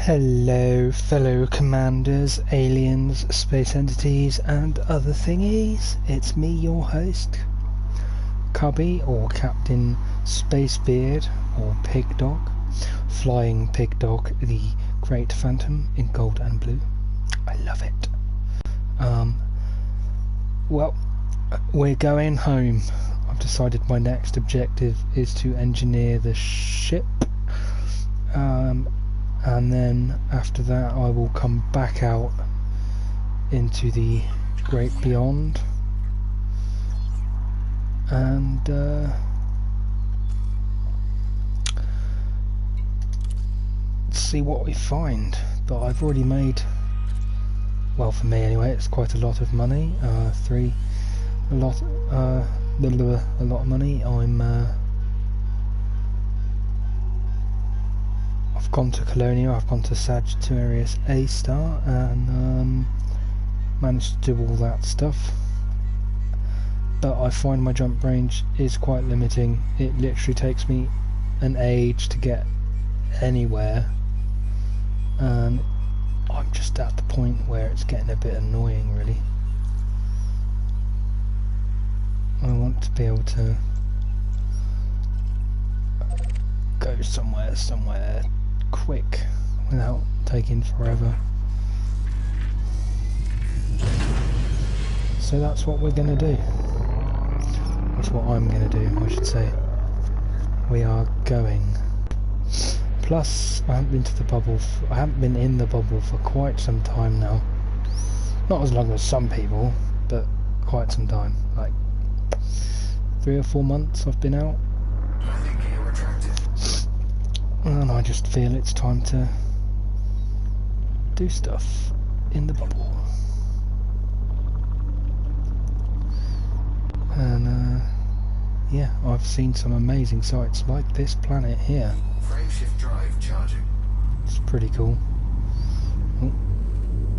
Hello, fellow commanders, aliens, space entities, and other thingies. It's me, your host, Cubby, or Captain Spacebeard, or Pig Dog, Flying Pig Dog, the Great Phantom in gold and blue. I love it. Well, we're going home. I've decided my next objective is to engineer the ship. And then after that I will come back out into the great beyond and see what we find. But I've already made, well, for me anyway, it's quite a lot of money. A lot of money. I've gone to Colonia, I've gone to Sagittarius A star, and managed to do all that stuff. But I find my jump range is quite limiting. It literally takes me an age to get anywhere, and I'm just at the point where it's getting a bit annoying, really. I want to be able to go somewhere quick without taking forever. So that's what we're going to do. That's what I'm going to do, I should say. We are going. Plus, I haven't been to the bubble. I haven't been in the bubble for quite some time now. Not as long as some people, but quite some time. Like 3 or 4 months I've been out. And I just feel it's time to do stuff in the bubble. And yeah, I've seen some amazing sights like this planet here. Frameshift drive charging. It's pretty cool. Oh.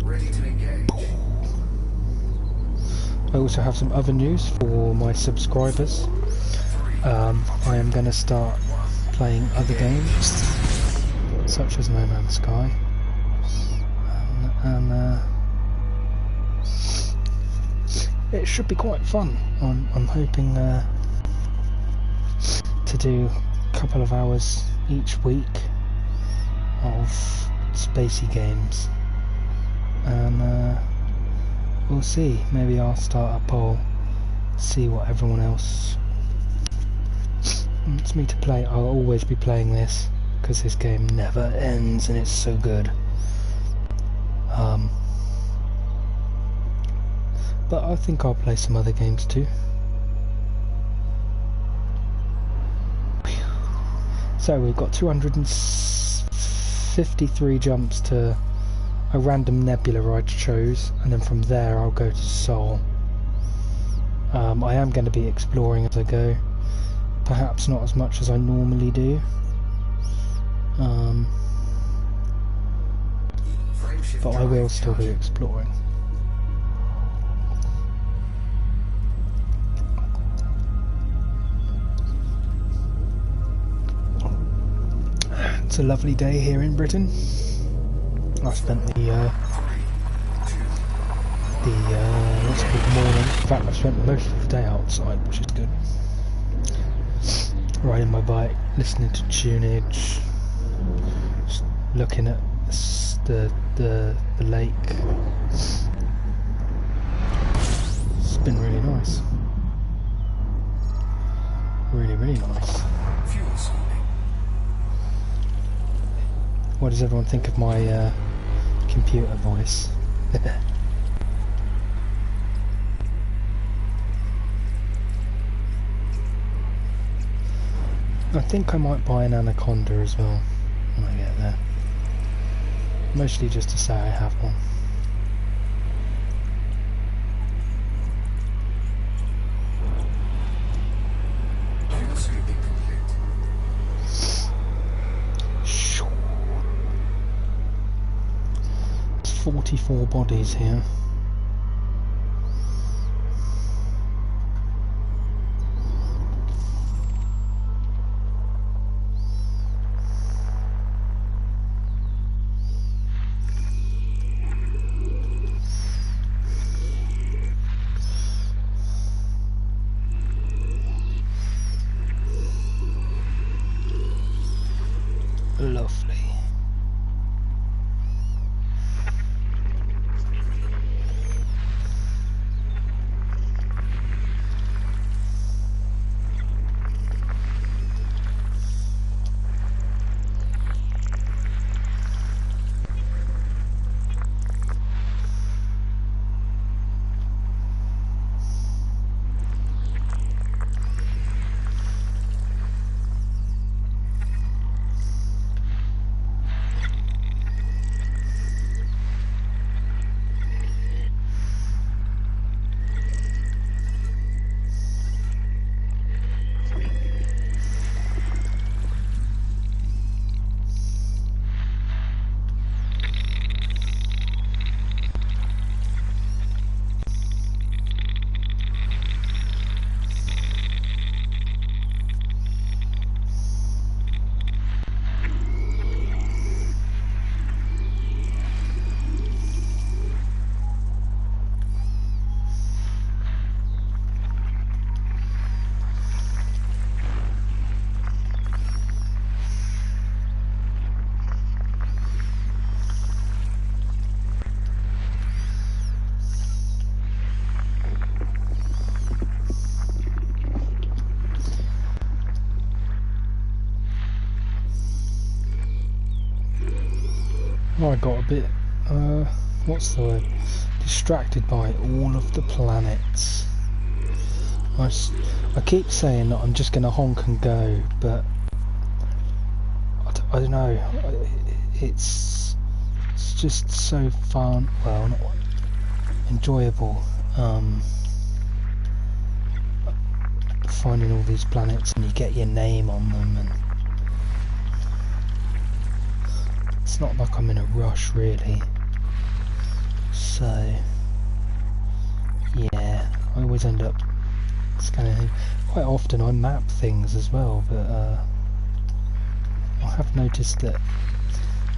Ready to engage. I also have some other news for my subscribers. I am going to start playing other games such as No Man's Sky, and it should be quite fun. I'm hoping to do a couple of hours each week of spacey games, and we'll see. Maybe I'll start a poll, see what everyone else wants me to play. I'll always be playing this because this game never ends and it's so good. But I think I'll play some other games too. So we've got 253 jumps to a random nebula I chose, and then from there I'll go to Sol. I am going to be exploring as I go. Perhaps not as much as I normally do, but I will still be exploring. It's a lovely day here in Britain. I spent the morning. In fact, I spent most of the day outside, which is good. Riding my bike, listening to tunage, just looking at the lake. It's been really nice. Really, really nice. What does everyone think of my computer voice? I think I might buy an Anaconda as well when I get there. Mostly just to say I have one. There's 44 bodies here. Lovely. I got a bit, what's the word? Distracted by all of the planets. I keep saying that I'm just going to honk and go, but I don't know. It's just so fun. Well, not enjoyable. Finding all these planets and you get your name on them, and it's not like I'm in a rush really. So yeah, I always end up scanning. Quite often I map things as well, but I have noticed that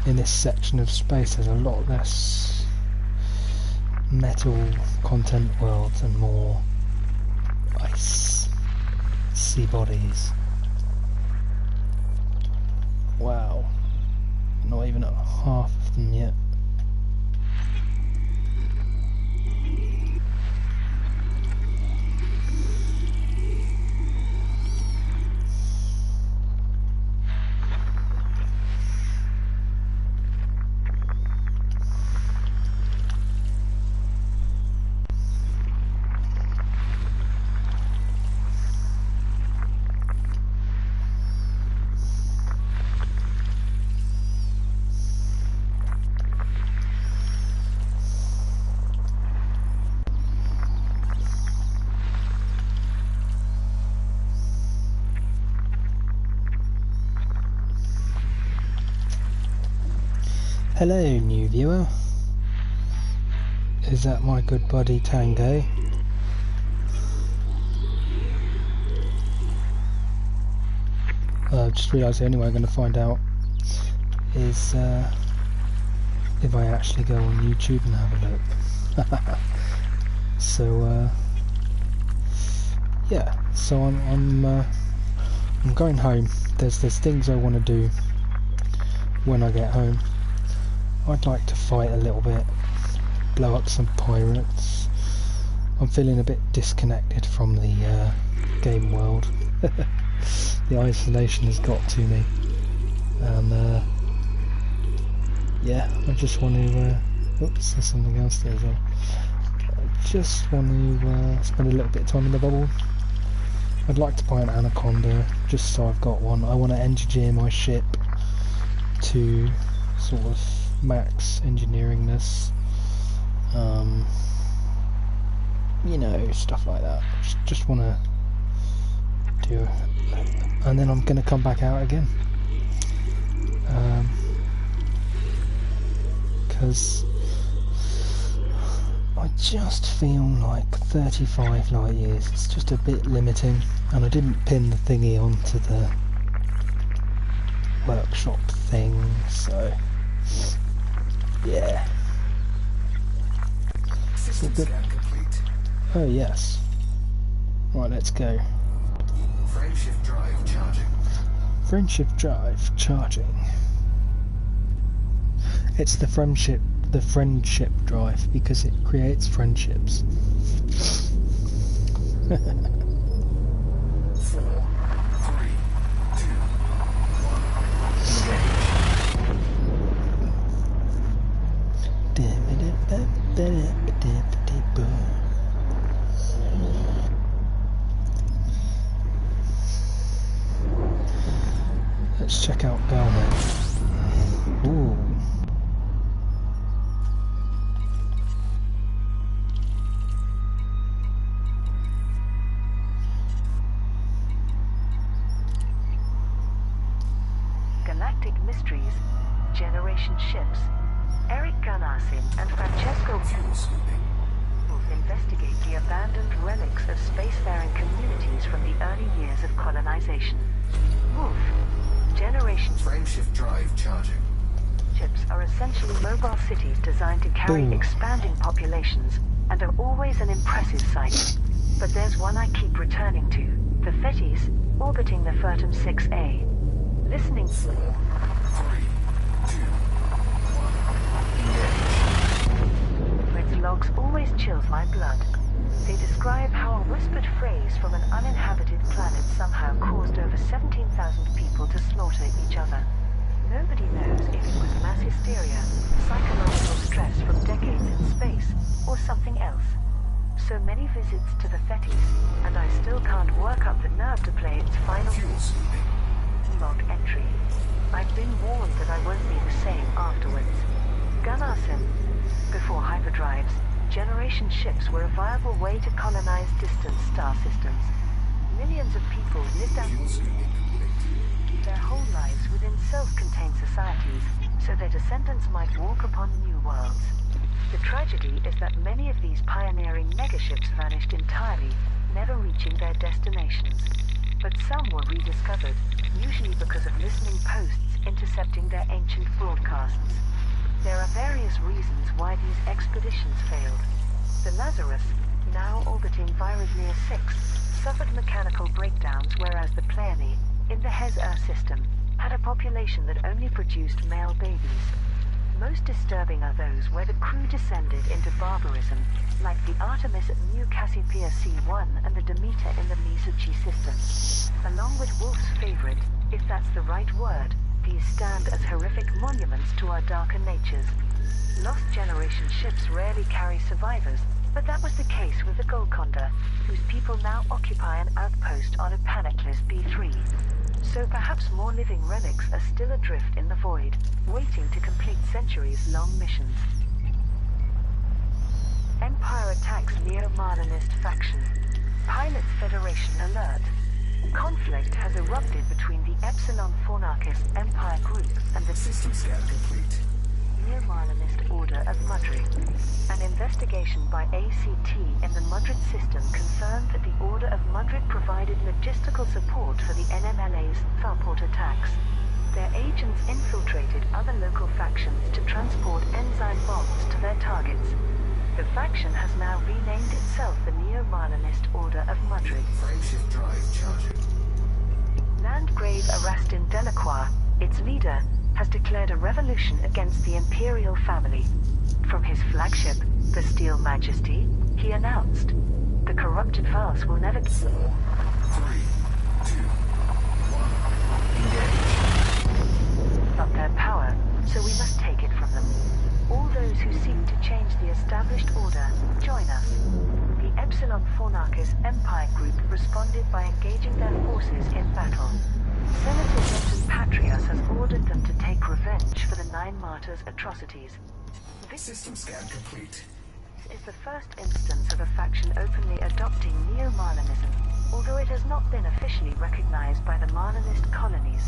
in this section of space there's a lot less metal content worlds and more ice, sea bodies. Wow, not even at half of them yet. Hello, new viewer. Is that my good buddy Tango? I've just realised the only way I'm going to find out is if I actually go on YouTube and have a look. So yeah, so I'm going home. There's things I want to do when I get home. I'd like to fight a little bit, blow up some pirates. I'm feeling a bit disconnected from the game world. The isolation has got to me, and yeah, I just want to. Oops, there's something else there as well. I just want to spend a little bit of time in the bubble. I'd like to buy an Anaconda, just so I've got one. I want to engineer my ship to sort of max engineeringness, you know, stuff like that. Just want to do, and then I'm going to come back out again, because I just feel like 35 light years, it's just a bit limiting, and I didn't pin the thingy onto the workshop thing, so yeah. System scan complete. Oh yes. Right, let's go. Frameshift drive charging. Frameshift drive charging. It's the friendship drive, because it creates friendships. 4, 3, 2, 1. Let's check out Galnet. Ooh. Galactic Mysteries, Generation Ships, Eric Gunnarsson and Francesco Fuel scooping. Wolf investigate the abandoned relics of spacefaring communities from the early years of colonization. Wolf, Generation Frameshift drive charging. ships are essentially mobile cities designed to carry Boom. expanding populations and are always an impressive sight. But there's one I keep returning to, the Thetis, orbiting the Furtum 6A. Listening 4, 3, 2, 1. Fred's logs always chills my blood. They describe how a whispered phrase from an uninhabited planet somehow caused over 17,000 people to slaughter each other. Nobody knows if it was mass hysteria, psychological stress from decades in space, or something else. So many visits to the Thetis, and I still can't work up the nerve to play its final Fuel scooping. log entry. I've been warned that I won't be the same afterwards. Gunnarsson. Before hyperdrives, generation ships were a viable way to colonize distant star systems. Millions of people lived out Fuel scooping complete. their whole lives within self-contained societies, so their descendants might walk upon new worlds. The tragedy is that many of these pioneering megaships vanished entirely, never reaching their destinations. But some were rediscovered, usually because of listening posts intercepting their ancient broadcasts. There are various reasons why these expeditions failed. The Lazarus, now orbiting Virasnir 6, suffered mechanical breakdowns, whereas the Pleione, in the Hes-Ur system, had a population that only produced male babies. Most disturbing are those where the crew descended into barbarism, like the Artemis at New Cassiopeia C1 and the Demeter in the Misuchi system. Along with Wolf's favorite, if that's the right word, these stand as horrific monuments to our darker natures. Lost generation ships rarely carry survivors, but that was the case with the Golconda, whose people now occupy an outpost on a planetless B3. So perhaps more living relics are still adrift in the void, waiting to complete centuries-long missions. Empire attacks Neo-Marlinist faction. Pilots Federation alert. Conflict has erupted between the Epsilon Fornarchis Empire Group and the System scan complete. Neo-Marlinist Order of Mudrid. An investigation by ACT in the Mudrid system confirmed that the Order of Mudrid provided logistical support for the NMLA's Tharport attacks. Their agents infiltrated other local factions to transport enzyme bombs to their targets. The faction has now renamed itself the Neo-Marlinist Order of Mudrid. Frameshift drive charging. Landgrave Arastin Delacroix, its leader, has declared a revolution against the imperial family. From his flagship, the Steel Majesty, he announced, "The corrupted farce will never..." 4, 3, 2, 1. Engage. Up their power, so we must take it from them. All those who seek to change the established order, join us. The Epsilon Fornarchis Empire Group responded by engaging their forces in battle. Senator Denton Patrias has ordered them to take revenge for the Nine Martyrs' atrocities. This System scan complete. is the first instance of a faction openly adopting Neo-Marlinism, although it has not been officially recognized by the Marlinist colonies.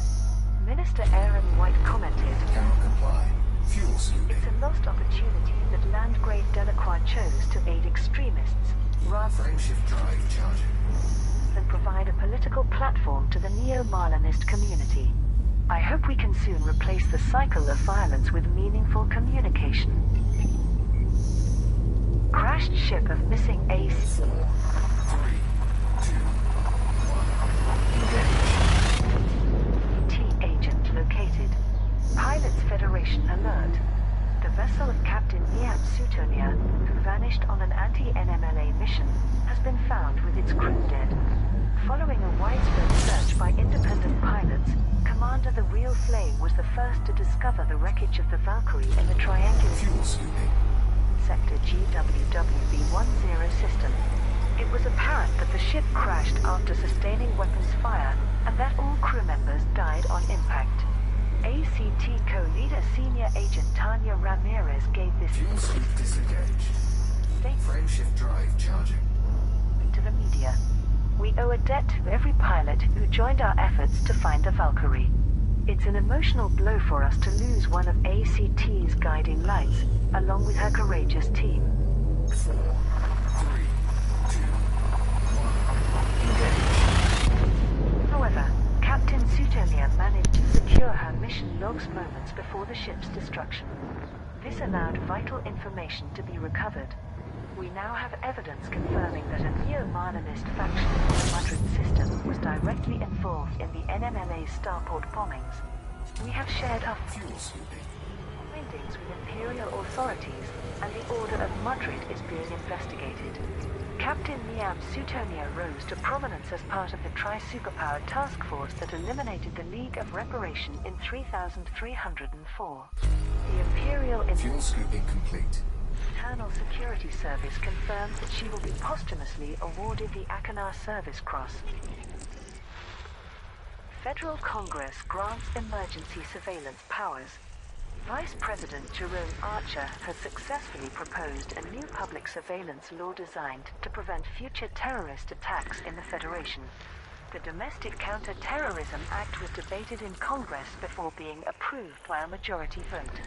Minister Aaron White commented, Cannot comply. Fuel scooping. "It's a lost opportunity that Landgrave Delacroix chose to aid extremists, rather Frameshift drive charging. than provide a political platform to the Neo-Marlinist community. I hope we can soon replace the cycle of violence with meaningful communication." Crashed ship of missing ace. 4, 3, 2, 1. Engage. T agent located. Pilots Federation alert. vessel of Captain Niam Sutonia, who vanished on an anti-NMLA mission, has been found with its crew dead. Following a widespread search by independent pilots, Commander The Real Flame was the first to discover the wreckage of the Valkyrie in the triangular Fuel scooping. sector GWWB-10 system. It was apparent that the ship crashed after sustaining weapons fire, and that all crew members died on impact. ACT co-leader Senior Agent Tanya Ramirez gave this Fuel scoop disengaged. statement Frameshift drive charging. to the media. We owe a debt to every pilot who joined our efforts to find the Valkyrie. It's an emotional blow for us to lose one of ACT's guiding lights, along with her courageous team. 4, 3, 2, 1. Engage. However, Captain Sutonia managed to secure her mission logs moments before the ship's destruction. This allowed vital information to be recovered. We now have evidence confirming that a neo-Marlinist faction in the Madrid system was directly involved in the NMLA starport bombings. We have shared our Fuel scooping. findings with Imperial authorities, and the Order of Madrid is being investigated. Captain Niam Sutonia rose to prominence as part of the tri-superpowered task force that eliminated the League of Reparation in 3304. The Imperial Fuel scooping complete. Internal Security Service confirms that she will be posthumously awarded the Akanar Service Cross. Federal Congress grants emergency surveillance powers. Vice President Jerome Archer has successfully proposed a new public surveillance law designed to prevent future terrorist attacks in the Federation. The Domestic Counter-Terrorism Act was debated in Congress before being approved by a majority vote.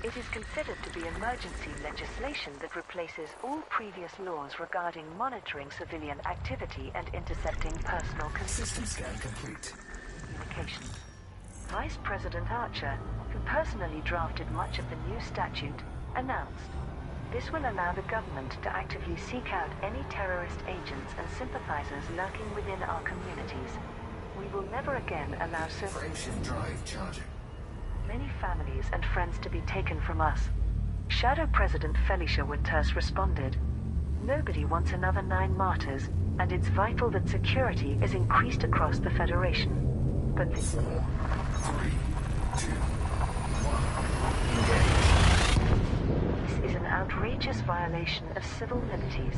It is considered to be emergency legislation that replaces all previous laws regarding monitoring civilian activity and intercepting personal System scan complete. communications. Vice President Archer, who personally drafted much of the new statute, announced, "This will allow the government to actively seek out any terrorist agents and sympathizers lurking within our communities. We will never again allow so Frameshift drive charging. many families and friends to be taken from us." Shadow President Felicia Winters responded, "Nobody wants another 9 martyrs, and it's vital that security is increased across the Federation. But this 3, 2, 1. Engage. is an outrageous violation of civil liberties.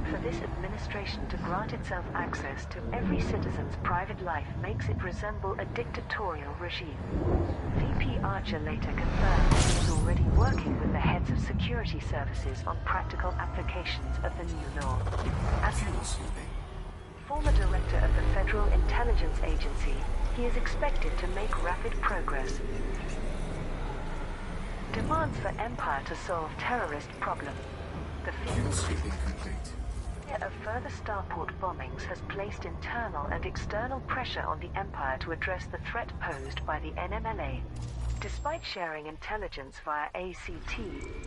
For this administration to grant itself access to every citizen's private life makes it resemble a dictatorial regime." VP Archer later confirmed he is already working with the heads of security services on practical applications of the new law. As Fuel scooping. former director of the Federal Intelligence Agency, he is expected to make rapid progress. Demands for Empire to solve terrorist problem. The Fuel scooping complete. fear of further starport bombings has placed internal and external pressure on the Empire to address the threat posed by the NMLA. Despite sharing intelligence via ACT,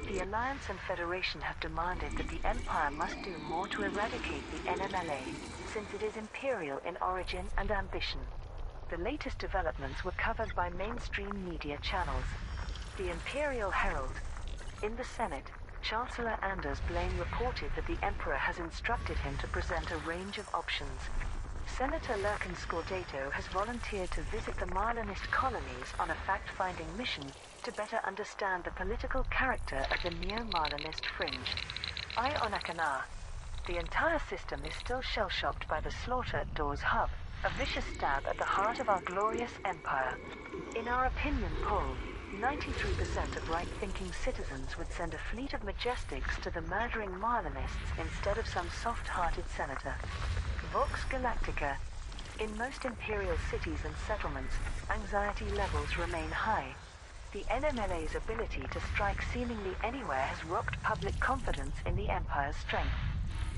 the Alliance and Federation have demanded that the Empire must do more to eradicate the NMLA, since it is imperial in origin and ambition. The latest developments were covered by mainstream media channels. The Imperial Herald. In the Senate, Chancellor Anders Blaine reported that the Emperor has instructed him to present a range of options. Senator Lurkin Scordato has volunteered to visit the Marlinist colonies on a fact-finding mission to better understand the political character of the neo-Marlinist fringe. Eye on Akanar. The entire system is still shell-shocked by the slaughter at Dawes Hub, a vicious stab at the heart of our glorious empire. In our opinion poll, 93% of right-thinking citizens would send a fleet of Majestics to the murdering Marlinists instead of some soft-hearted senator. Vox Galactica. In most imperial cities and settlements, anxiety levels remain high. The NMLA's ability to strike seemingly anywhere has rocked public confidence in the Empire's strength.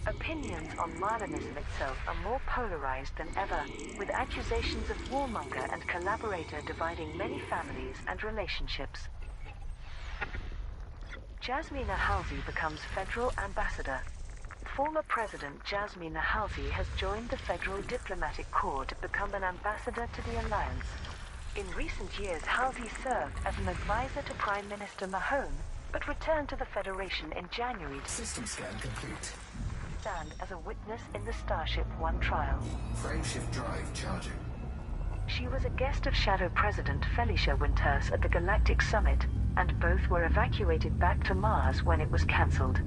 Opinions on Marlinism itself are more polarized than ever, with accusations of warmonger and collaborator dividing many families and relationships. Jasmina Halsey becomes Federal Ambassador. Former President Jasmina Halsey has joined the Federal Diplomatic Corps to become an ambassador to the Alliance. In recent years, Halsey served as an advisor to Prime Minister Mahone but returned to the Federation in January to System scan complete. stand as a witness in the Starship One trial. Frameshift drive charging. She was a guest of Shadow President Felicia Winters at the Galactic Summit, and both were evacuated back to Mars when it was cancelled.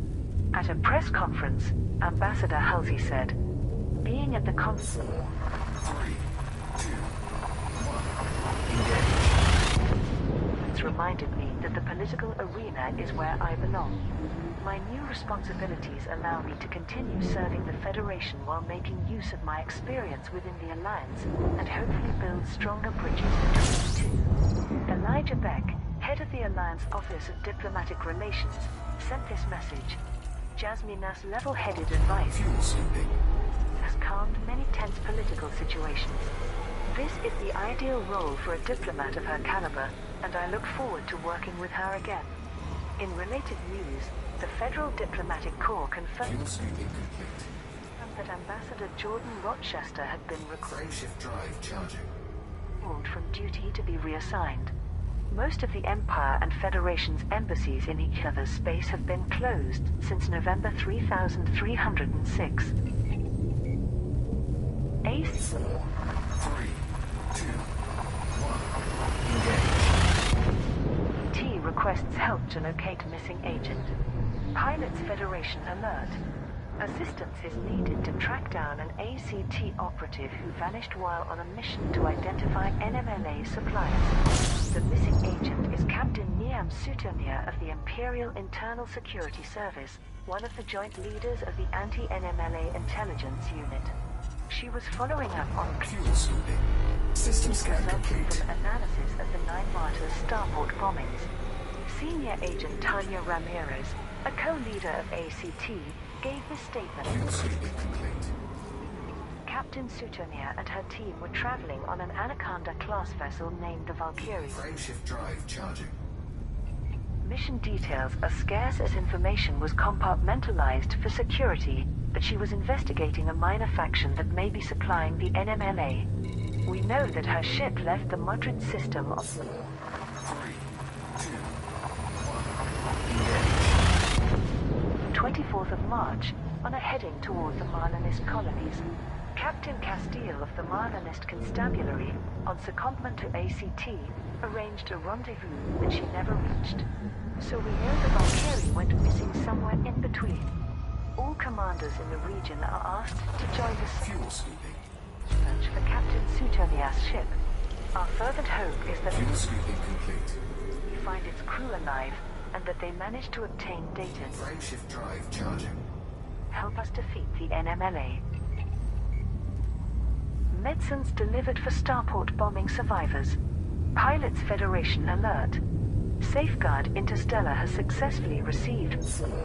At a press conference, Ambassador Halsey said, "Being at the conference 3, 2, 1. Engage. reminded me that the political arena is where I belong. My new responsibilities allow me to continue serving the Federation while making use of my experience within the Alliance and hopefully build stronger bridges between the two." Elijah Beck, head of the Alliance Office of Diplomatic Relations, sent this message. Jasmina's level-headed advice Fuel sweeping. has calmed many tense political situations. This is the ideal role for a diplomat of her caliber, and I look forward to working with her again. In related news, the Federal Diplomatic Corps Fuel confirmed sweeping complete. that Ambassador Jordan Rochester had been Frameshift drive charging. recalled from duty to be reassigned. Most of the Empire and Federation's embassies in each other's space have been closed since November 3306. Ace 4, 3, 2, 1. Engage. T requests help to locate missing agent. Pilots Federation alert. Assistance is needed to track down an ACT operative who vanished while on a mission to identify NMLA suppliers. The missing agent is Captain Niam Sutomir of the Imperial Internal Security Service, one of the joint leaders of the Anti-NMLA Intelligence Unit. She was following up on Fuel sweeping. System scan resulting complete. from analysis of the Nine Martyrs starport bombings. Senior Agent Tanya Ramirez, a co-leader of ACT, gave this statement. Fuel sweeping complete. Captain Sutomir and her team were traveling on an Anaconda-class vessel named the Valkyrie. Frameshift drive charging. Mission details are scarce as information was compartmentalized for security, but she was investigating a minor faction that may be supplying the NMLA. We know that her ship left the Madrid system of 4, 3, 2, 1. Engage. 24th of March on a heading toward the Marlinist colonies. Captain Castile of the Marlinist Constabulary, on secondment to ACT, arranged a rendezvous that she never reached. So we know the Valkyrie went missing somewhere in between. All commanders in the region are asked to join the Fuel sweeping. search for Captain Sutomia's ship. Our fervent hope is that Fuel sweeping complete. we find its crew alive and that they manage to obtain data to Frameshift drive charging. help us defeat the NMLA. Medicines delivered for starport bombing survivors. Pilots Federation alert. Safeguard Interstellar has successfully received 4, 3,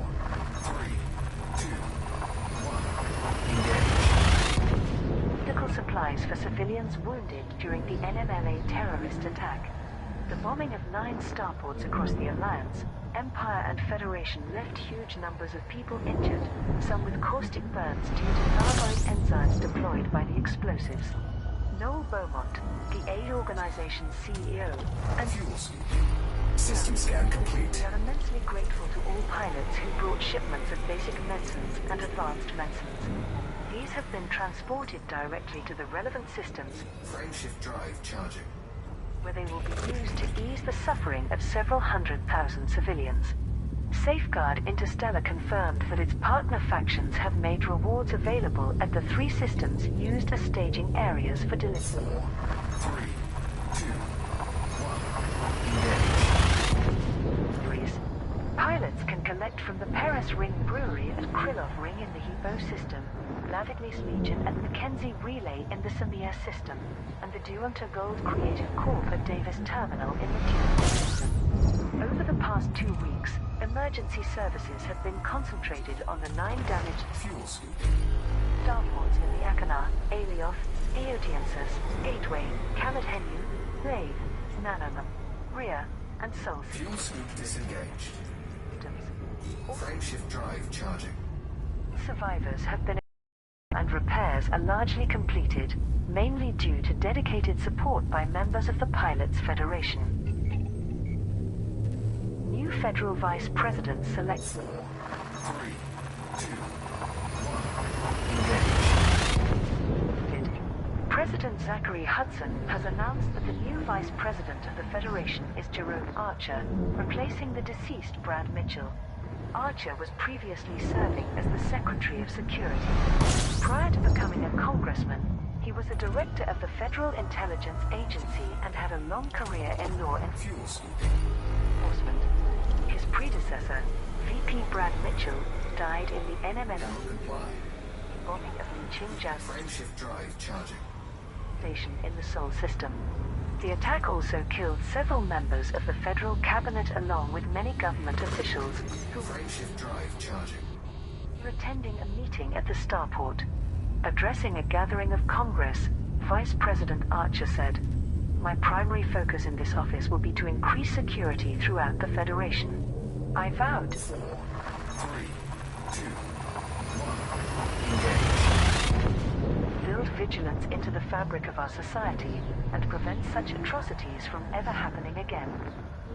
2, 1. Engage. medical supplies for civilians wounded during the NMLA terrorist attack. The bombing of 9 starports across the Alliance, Empire and Federation left huge numbers of people injured, some with caustic burns due to Thargoid enzymes deployed by the explosives. Noel Beaumont, the aid organization's CEO, and Fuel sweeping. System scan complete. we are immensely grateful to all pilots who brought shipments of basic medicines and advanced medicines. These have been transported directly to the relevant systems, Frameshift drive charging. where they will be used to ease the suffering of several 100,000 civilians. Safeguard Interstellar confirmed that its partner factions have made rewards available at the 3 systems used as staging areas for delivery. 4, 3, 2, 1. Engage. Pilots can collect from the Paris Ring Brewery at Krylov Ring in the Hebo system, Lavigny's Legion at Mackenzie Relay in the Samir system, and the Duanta Gold Creative Corp at Davis Terminal in the Duanta system. Over the past 2 weeks, emergency services have been concentrated on the 9 damaged Fuel sweeping. starports in the Akana, Alioth, Eotiensis, Gateway, Kamadhenu, Blade, Nanonum, Rhea, and Sol Fuel sweep disengaged. systems. Frameshift drive charging. Survivors have been and repairs are largely completed, mainly due to dedicated support by members of the Pilots Federation. new federal vice president selected. 3, 2, 1. President Zachary Hudson has announced that the new vice president of the Federation is Jerome Archer, replacing the deceased Brad Mitchell. Archer was previously serving as the Secretary of Security. Prior to becoming a congressman, he was a director of the Federal Intelligence Agency and had a long career in law Fuel sweeping. enforcement. His predecessor, VP Brad Mitchell, died in the NMN Comply. bombing of the Xinjiang Frameshift drive charging. station in the Seoul system. The attack also killed several members of the federal cabinet along with many government officials who Frameshift drive charging. were attending a meeting at the starport. Addressing a gathering of Congress, Vice President Archer said, "My primary focus in this office will be to increase security throughout the Federation. I vowed 4, 3, 2, build vigilance into the fabric of our society and prevent such atrocities from ever happening again."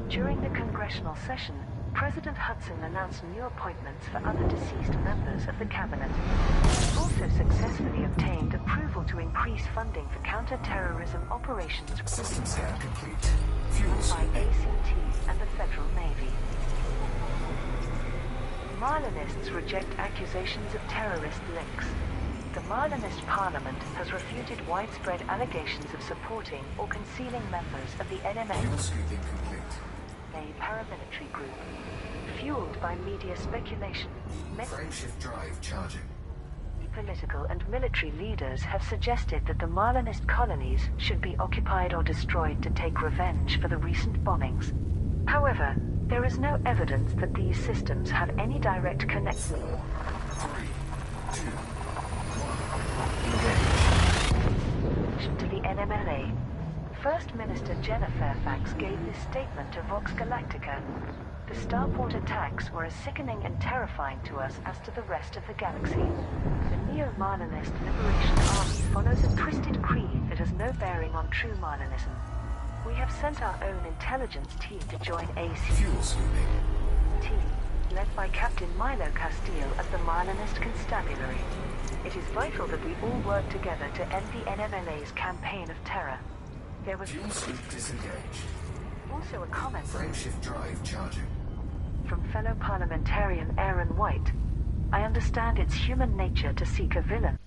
During the congressional session, President Hudson announced new appointments for other deceased members of the cabinet. He also successfully obtained approval to increase funding for counter-terrorism operations System scan complete. Fuel by sweeping. ACT and the Federal Navy. Marlinists reject accusations of terrorist links. The Marlinist Parliament has refuted widespread allegations of supporting or concealing members of the NMA, Fuel scooping complete. a paramilitary group. Fueled by media speculation, many Frameshift drive charging. political and military leaders have suggested that the Marlinist colonies should be occupied or destroyed to take revenge for the recent bombings. However, there is no evidence that these systems have any direct connection 3, 2, to the NMLA. First Minister Jenna Fairfax gave this statement to Vox Galactica. The starport attacks were as sickening and terrifying to us as to the rest of the galaxy. The Neo-Marlinist Liberation Army follows a twisted creed that has no bearing on true Marlinism. We have sent our own intelligence team to join ACT, fuel sweeping. led by Captain Milo Castile of the Marlinist Constabulary. It is vital that we all work together to end the NMLA's campaign of terror. There was Fuel sweep disengaged. also a comment Frameshift drive charging. from fellow parliamentarian Aaron White. I understand it's human nature to seek a villain.